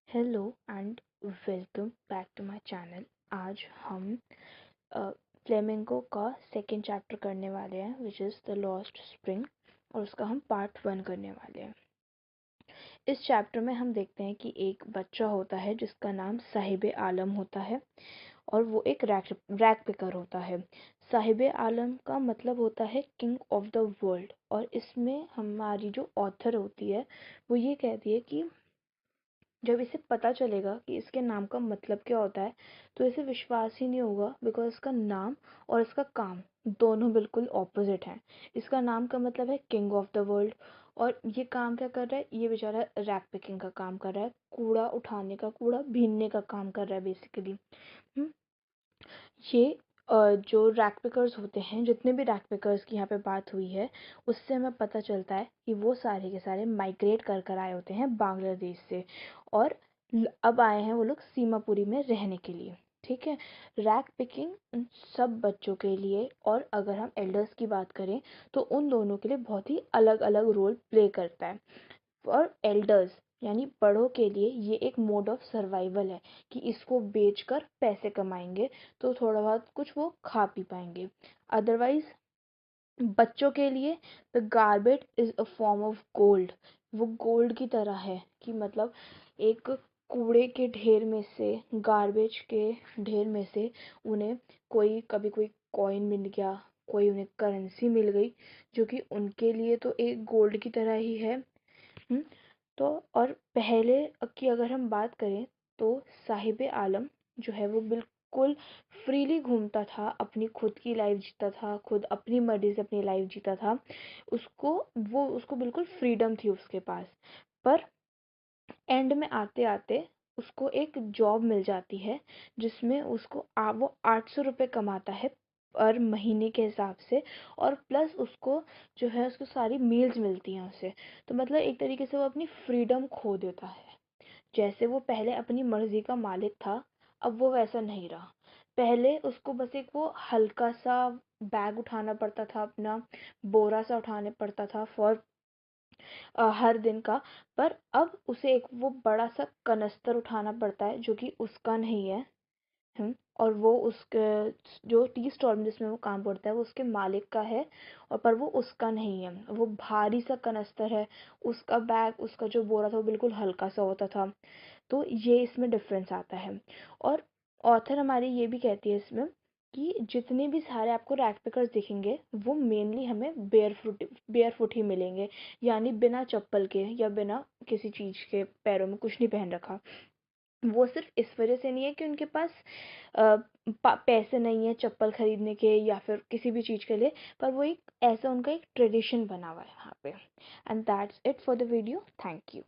Hello and welcome back to my channel. आज हम flamingo का सेकेंड चैप्टर करने वाले हैं which is the lost spring, और उसका हम पार्ट 1 करने वाले हैं। इस चैप्टर में हम देखते हैं कि एक बच्चा होता है जिसका नाम साहिब आलम होता है और वो एक रैग पिकर होता है। साहिब आलम का मतलब होता है किंग ऑफ द वर्ल्ड, और इसमें हमारी जो ऑथर होती है वो ये कहती है कि जब इसे पता चलेगा कि इसके नाम का मतलब क्या होता है तो इसे विश्वास ही नहीं होगा, बिकॉज इसका नाम और इसका काम दोनों बिल्कुल ऑपोजिट हैं। इसका नाम का मतलब है किंग ऑफ द वर्ल्ड, और ये काम क्या कर रहा है, ये बेचारा रैक पिकिंग का काम कर रहा है, कूड़ा उठाने का, कूड़ा बीनने का काम कर रहा है बेसिकली। ये जो रैक पिकर्स होते हैं, जितने भी रैक पिकर्स की यहाँ पे बात हुई है, उससे हमें पता चलता है कि वो सारे के सारे माइग्रेट कर कर आए होते हैं बांग्लादेश से, और अब आए हैं वो लोग सीमापुरी में रहने के लिए। ठीक है। रैक पिकिंग सब बच्चों के लिए, और अगर हम एल्डर्स की बात करें तो उन दोनों के लिए बहुत ही अलग अलग रोल प्ले करता है। और एल्डर्स यानी बड़ों के लिए ये एक मोड ऑफ सर्वाइवल है कि इसको बेचकर पैसे कमाएंगे तो थोड़ा बहुत कुछ वो खा पी पाएंगे। अदरवाइज बच्चों के लिए the garbage is a form of gold. वो गोल्ड की तरह है कि मतलब एक कूड़े के ढेर में से, गार्बेज के ढेर में से उन्हें कभी कोई कॉइन मिल गया, कोई उन्हें करेंसी मिल गई जो कि उनके लिए तो एक गोल्ड की तरह ही है। हुँ, तो और पहले की अगर हम बात करें तो साहिब आलम जो है वो बिल्कुल फ्रीली घूमता था, अपनी खुद की लाइफ जीता था, खुद अपनी मर्जी से अपनी लाइफ जीता था। उसको बिल्कुल फ्रीडम थी उसके पास। पर एंड में आते आते उसको एक जॉब मिल जाती है जिसमें वो 800 रुपये कमाता है पर महीने के हिसाब से, और प्लस उसको जो है उसको सारी मील्स मिलती हैं उसे। तो मतलब एक तरीके से वो अपनी फ्रीडम खो देता है। जैसे वो पहले अपनी मर्जी का मालिक था, अब वो वैसा नहीं रहा। पहले उसको बस एक वो हल्का सा बैग उठाना पड़ता था, अपना बोरा सा उठाने पड़ता था फॉर हर दिन का। पर अब उसे एक वो बड़ा सा कनस्तर उठाना पड़ता है जो कि उसका नहीं है। और वो उसके जो टी स्टॉल में जिसमें वो काम करता है वो उसके मालिक का है, और पर वो उसका नहीं है, वो भारी सा कनस्तर है। उसका बैग, उसका जो बोरा था वो बिल्कुल हल्का सा होता था। तो ये इसमें डिफरेंस आता है। और ऑथर हमारी ये भी कहती है इसमें कि जितने भी सारे आपको रैग पिकर्स दिखेंगे वो मेनली हमें बेयर फुट ही मिलेंगे, यानी बिना चप्पल के या बिना किसी चीज़ के, पैरों में कुछ नहीं पहन रखा। वो सिर्फ इस वजह से नहीं है कि उनके पास पैसे नहीं है चप्पल खरीदने के या फिर किसी भी चीज़ के लिए, पर वो एक ऐसा उनका एक ट्रेडिशन बना हुआ है यहाँ पे। And that's it for the video. Thank you.